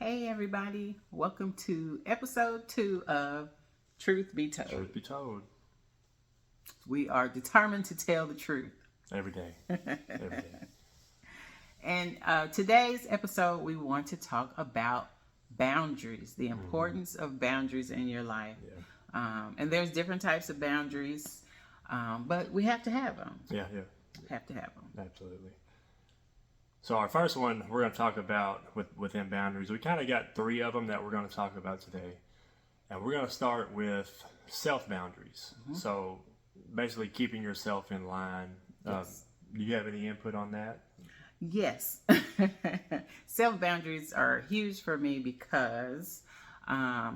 Hey everybody, welcome to episode 2 of Truth Be Told. Truth be told, We are determined to tell the truth. every day, every day. And today's episode, we want to talk about boundaries, the importance of boundaries in your life. Yeah, And there's different types of boundaries, but we have to have them. yeah, Have to have them. absolutely. So our first one we're going to talk about within boundaries. We kind of got 3 of them that we're going to talk about today, and we're going to start with self boundaries. So basically, keeping yourself in line. Yes. Do you have any input on that? Yes. Self boundaries are huge for me because I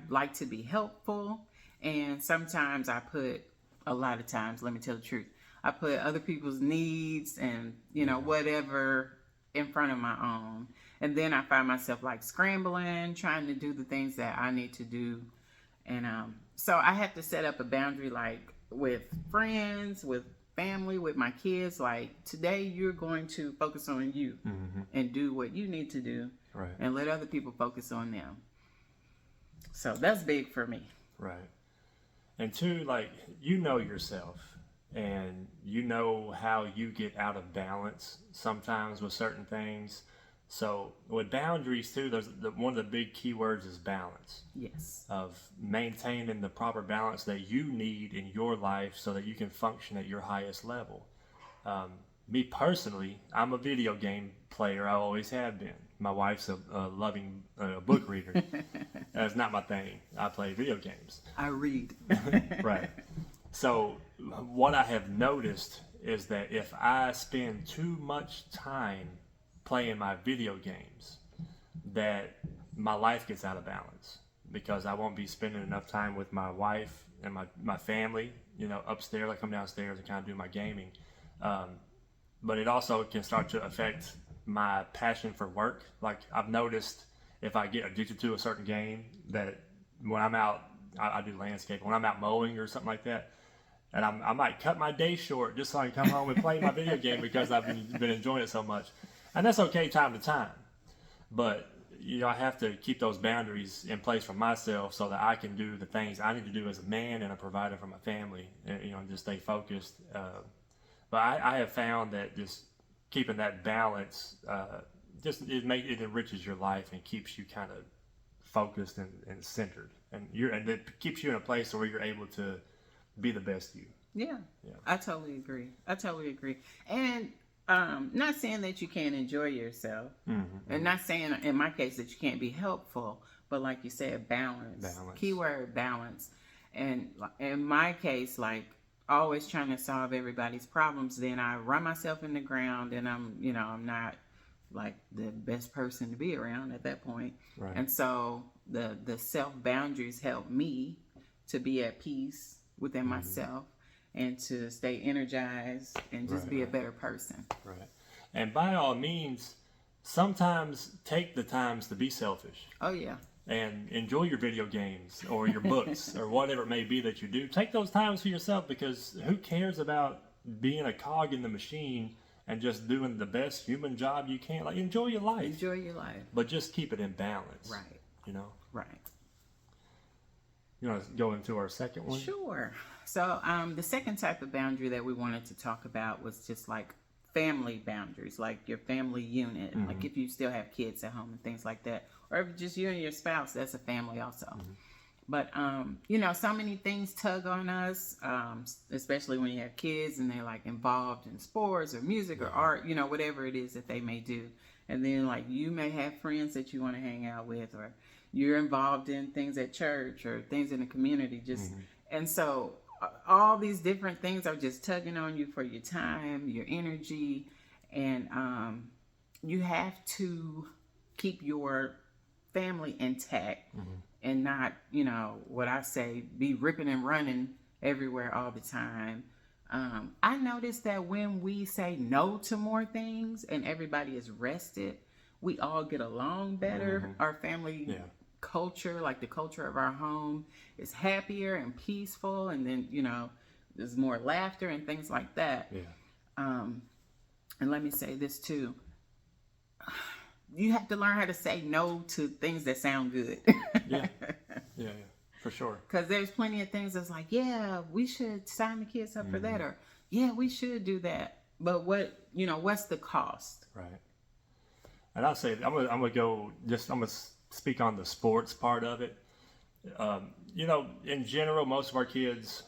like to be helpful, and sometimes a lot of times, let me tell the truth, I put other people's needs and, whatever in front of my own. And then I find myself like scrambling, trying to do the things that I need to do. And so I have to set up a boundary like with friends, with family, with my kids. Like, today you're going to focus on you and do what you need to do, Right. and let other people focus on them. So that's big for me. Right. And 2, like, you know yourself and you know how you get out of balance sometimes with certain things. So with boundaries too, one of the big key words is balance, Yes. of maintaining the proper balance that you need in your life so that you can function at your highest level. Me personally, I'm a video game player. I always have been. My wife's a loving book reader. That's not my thing. I play video games. I read. Right. So what I have noticed is that if I spend too much time playing my video games, that my life gets out of balance because I won't be spending enough time with my wife and my family, upstairs. I come downstairs and kind of do my gaming. But it also can start to affect my passion for work. Like, I've noticed if I get addicted to a certain game, that when I'm out, I do landscape. When I'm out mowing or something like that, and I might cut my day short just so I can come home and play my video game because I've been enjoying it so much. And that's okay time to time. But, I have to keep those boundaries in place for myself so that I can do the things I need to do as a man and a provider for my family, and just stay focused. But I have found that just keeping that balance, it enriches your life and keeps you kind of focused and centered, and it keeps you in a place where you're able to be the best you. Yeah. I totally agree. And not saying that you can't enjoy yourself, and not saying in my case that you can't be helpful, but like you said, balance. Keyword balance. And in my case, like, always trying to solve everybody's problems, then I run myself in the ground, and I'm not like the best person to be around at that point. Right. And so the self boundaries help me to be at peace within myself and to stay energized and just be a better person. Right. And by all means, sometimes take the times to be selfish. Oh yeah. And enjoy your video games or your books or whatever it may be that you do. Take those times for yourself, because who cares about being a cog in the machine and just doing the best human job you can? Like, enjoy your life. Enjoy your life. But just keep it in balance. Right. Right. You want to go into our second one? Sure. So the second type of boundary that we wanted to talk about was just like family boundaries, like your family unit, like if you still have kids at home and things like that, or if just you and your spouse, that's a family also. But so many things tug on us, especially when you have kids and they're like involved in sports or music or art, whatever it is that they may do. And then like you may have friends that you want to hang out with, or you're involved in things at church or things in the community, and so all these different things are just tugging on you for your time, your energy, and you have to keep your family intact and not, what I say, be ripping and running everywhere all the time. I noticed that when we say no to more things and everybody is rested, we all get along better. Our family culture, like the culture of our home, is happier and peaceful, and then there's more laughter and things like that. And let me say this too, you have to learn how to say no to things that sound good. Yeah, for sure. Because there's plenty of things that's like, yeah, we should sign the kids up for that, or yeah, we should do that. But what's the cost? Right. And I'll say, I'm gonna speak on the sports part of it. In general, most of our kids,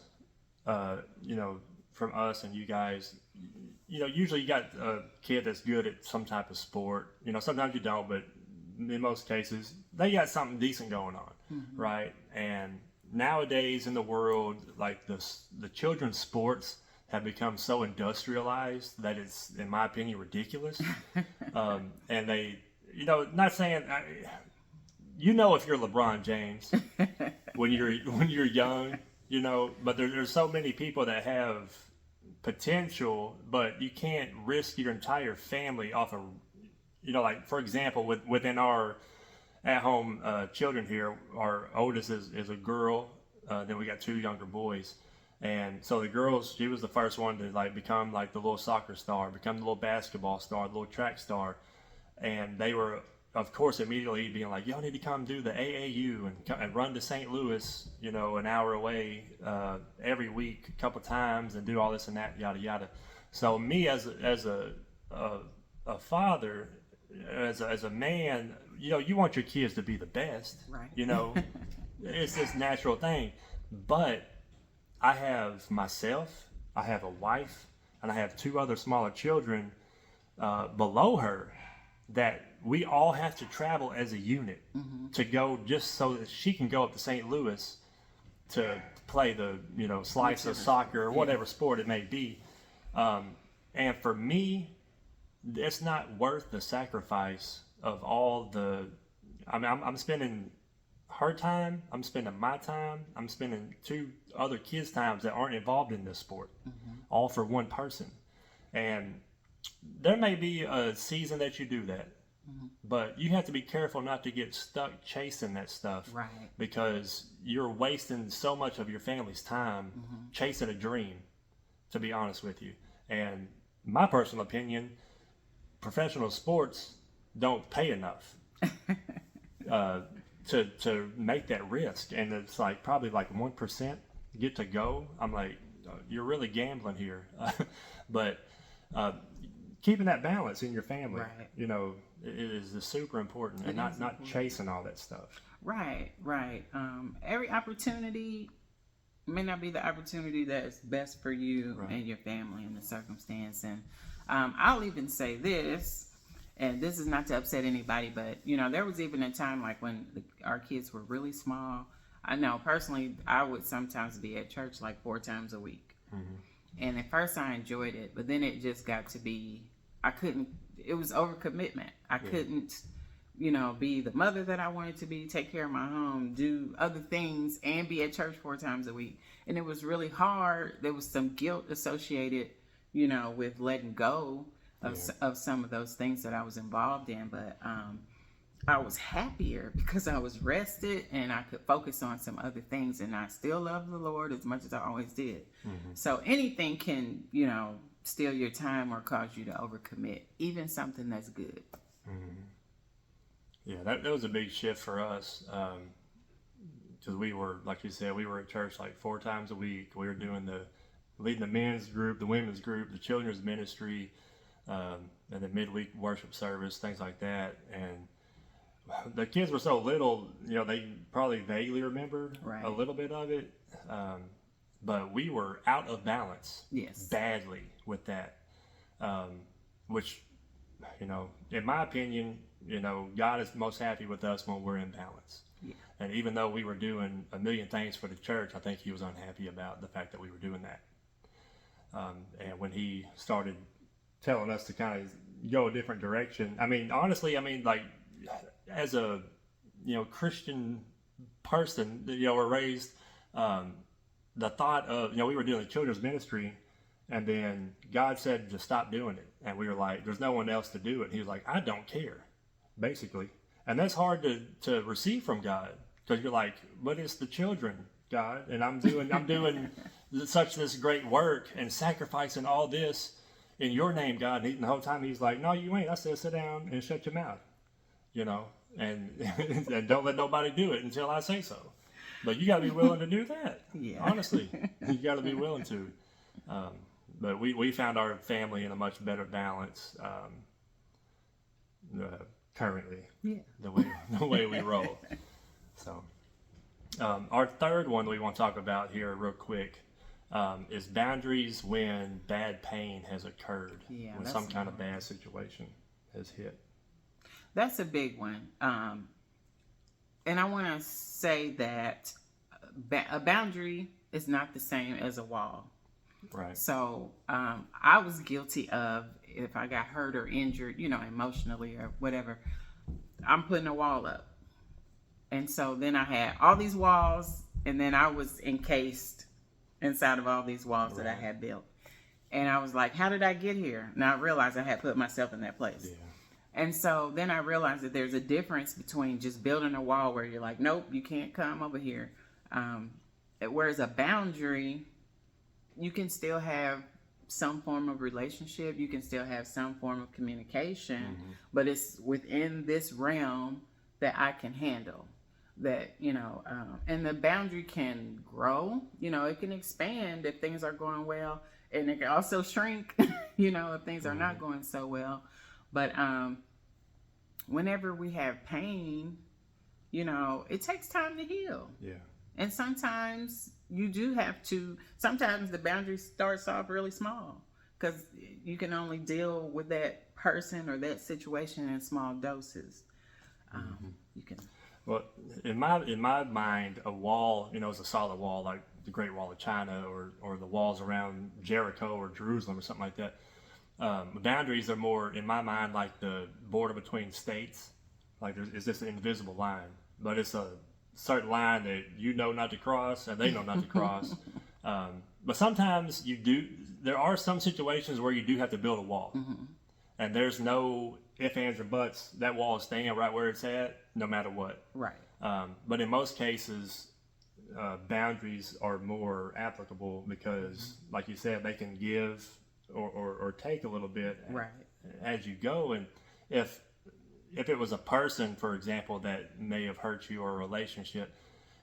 from us and you guys, usually you got a kid that's good at some type of sport. Sometimes you don't, but in most cases, they got something decent going on, right? And nowadays in the world, like the children's sports have become so industrialized that it's, in my opinion, ridiculous. And they, not saying, if you're LeBron James when you're young, but there's so many people that have potential, but you can't risk your entire family off of, like, for example, within our at-home children here, our oldest is a girl, then we got 2 younger boys. And so the girls, she was the first one to like become like the little soccer star, become the little basketball star, the little track star. And they were, of course, immediately being like, y'all need to come do the AAU and run to St. Louis, an hour away every week, a couple times, and do all this and that, yada yada. So me as a father, as a man, you want your kids to be the best, right? It's this natural thing. But I have myself, I have a wife, and I have 2 other smaller children below her that we all have to travel as a unit to go, just so that she can go up to St. Louis to play the slice of soccer or whatever sport it may be. And for me, it's not worth the sacrifice of all the. I'm spending her time, I'm spending my time, I'm spending 2 other kids' times that aren't involved in this sport, all for one person. And there may be a season that you do that, but you have to be careful not to get stuck chasing that stuff, right? Because you're wasting so much of your family's time chasing a dream, to be honest with you. And my personal opinion, professional sports don't pay enough to make that risk. And it's like probably like 1% get to go. I'm like, you're really gambling here. But keeping that balance in your family, right. It is super important, and not chasing all that stuff. Right. Every opportunity may not be the opportunity that's best for you and your family and the circumstance. And I'll even say this, and this is not to upset anybody, but there was even a time like when our kids were really small. I know personally, I would sometimes be at church like 4 times a week. And at first I enjoyed it, but then it just got to be, it was overcommitment. I couldn't, be the mother that I wanted to be, take care of my home, do other things, and be at church 4 times a week. And it was really hard. There was some guilt associated, with letting go of some of those things that I was involved in. But I was happier because I was rested and I could focus on some other things. And I still love the Lord as much as I always did. So anything can, steal your time or cause you to overcommit, even something that's good. Yeah, that was a big shift for us, because we were, like you said, we were at church like 4 times a week. We were leading the men's group, the women's group, the children's ministry, and the midweek worship service, things like that. And the kids were so little, they probably vaguely remember a little bit of it. But we were out of balance badly with that, which, in my opinion, God is most happy with us when we're in balance. Yeah. And even though we were doing a million things for the church, I think he was unhappy about the fact that we were doing that. And when he started telling us to kind of go a different direction, honestly, like as a, Christian person, we're raised, the thought of, we were doing the children's ministry, and then God said to stop doing it. And we were like, there's no one else to do it. And he was like, I don't care, basically. And that's hard to receive from God, because you're like, but it's the children, God. And I'm doing such this great work and sacrificing all this in your name, God. And the whole time he's like, no, you ain't. I said, sit down and shut your mouth. you know, and and don't let nobody do it until I say so. But you got to be willing to do that. Yeah. Honestly, you got to be willing to. But we found our family in a much better balance currently. Yeah. The way we roll. So, our third one we want to talk about here real quick is boundaries when bad pain has occurred. Yeah, when that's some kind of another bad situation has hit. That's a big one. And I want to say that a boundary is not the same as a wall. Right. So I was guilty of, if I got hurt or injured, you know, emotionally or whatever, I'm putting a wall up. And so then I had all these walls, and then I was encased inside of all these walls that I had built. And I was like, how did I get here? Now I realized I had put myself in that place. Yeah. And so then I realized that there's a difference between just building a wall where you're like, nope, you can't come over here. Whereas a boundary, you can still have some form of relationship. You can still have some form of communication, but it's within this realm that I can handle. That, you know, and the boundary can grow, you know, it can expand if things are going well, and it can also shrink, you know, if things are not going so well. But whenever we have pain, you know, it takes time to heal. Yeah. And sometimes you do have to, sometimes the boundary starts off really small because you can only deal with that person or that situation in small doses. You can. Well, in my mind, a wall, you know, is a solid wall like the Great Wall of China or the walls around Jericho or Jerusalem or something like that. Boundaries are more, in my mind, like the border between states. Like it's just an invisible line, but it's a certain line that you know not to cross and they know not to cross. But sometimes there are some situations where you do have to build a wall. And there's no ifs, ands, or buts. That wall is staying right where it's at, no matter what. Right. But in most cases, boundaries are more applicable because, like you said, they can give or take a little bit as you go. And if it was a person, for example, that may have hurt you or a relationship,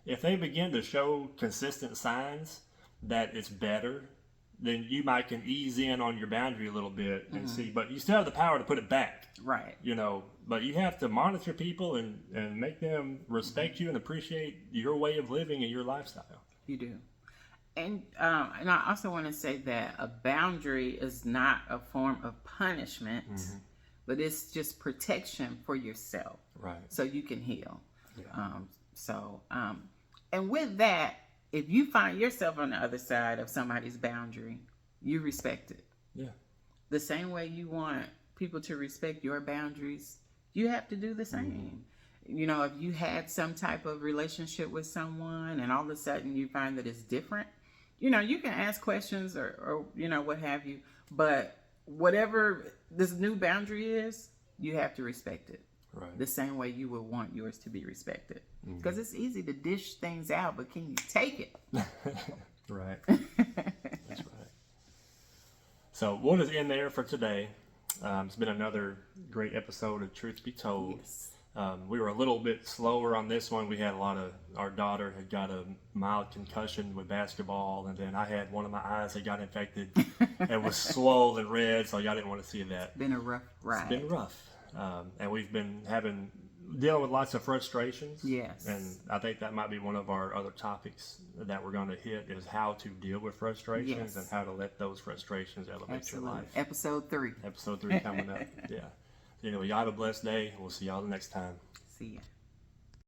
if they begin to show consistent signs that it's better, then you might can ease in on your boundary a little bit and see, but you still have the power to put it back. Right. You know, but you have to monitor people and make them respect you and appreciate your way of living and your lifestyle. You do. And I also want to say that a boundary is not a form of punishment, but it's just protection for yourself. Right. So you can heal. Yeah. And with that, if you find yourself on the other side of somebody's boundary, you respect it. Yeah. The same way you want people to respect your boundaries, you have to do the same. You know, if you had some type of relationship with someone and all of a sudden you find that it's different, you know, you can ask questions or you know, what have you. But whatever this new boundary is, you have to respect it. Right. The same way you would want yours to be respected. Because it's easy to dish things out, but can you take it? Right. That's right. So we'll just end there for today. It's been another great episode of Truth Be Told. Yes. We were a little bit slower on this one. We had our daughter had got a mild concussion with basketball, and then I had one of my eyes that got infected and was swollen and red, so y'all didn't want to see that. It's been a rough ride. It's been rough. And we've been dealing with lots of frustrations. Yes. And I think that might be one of our other topics that we're going to hit is how to deal with frustrations and how to let those frustrations elevate your life. Episode 3. Episode 3 coming up. Yeah. Anyway, y'all have a blessed day. We'll see y'all the next time. See ya.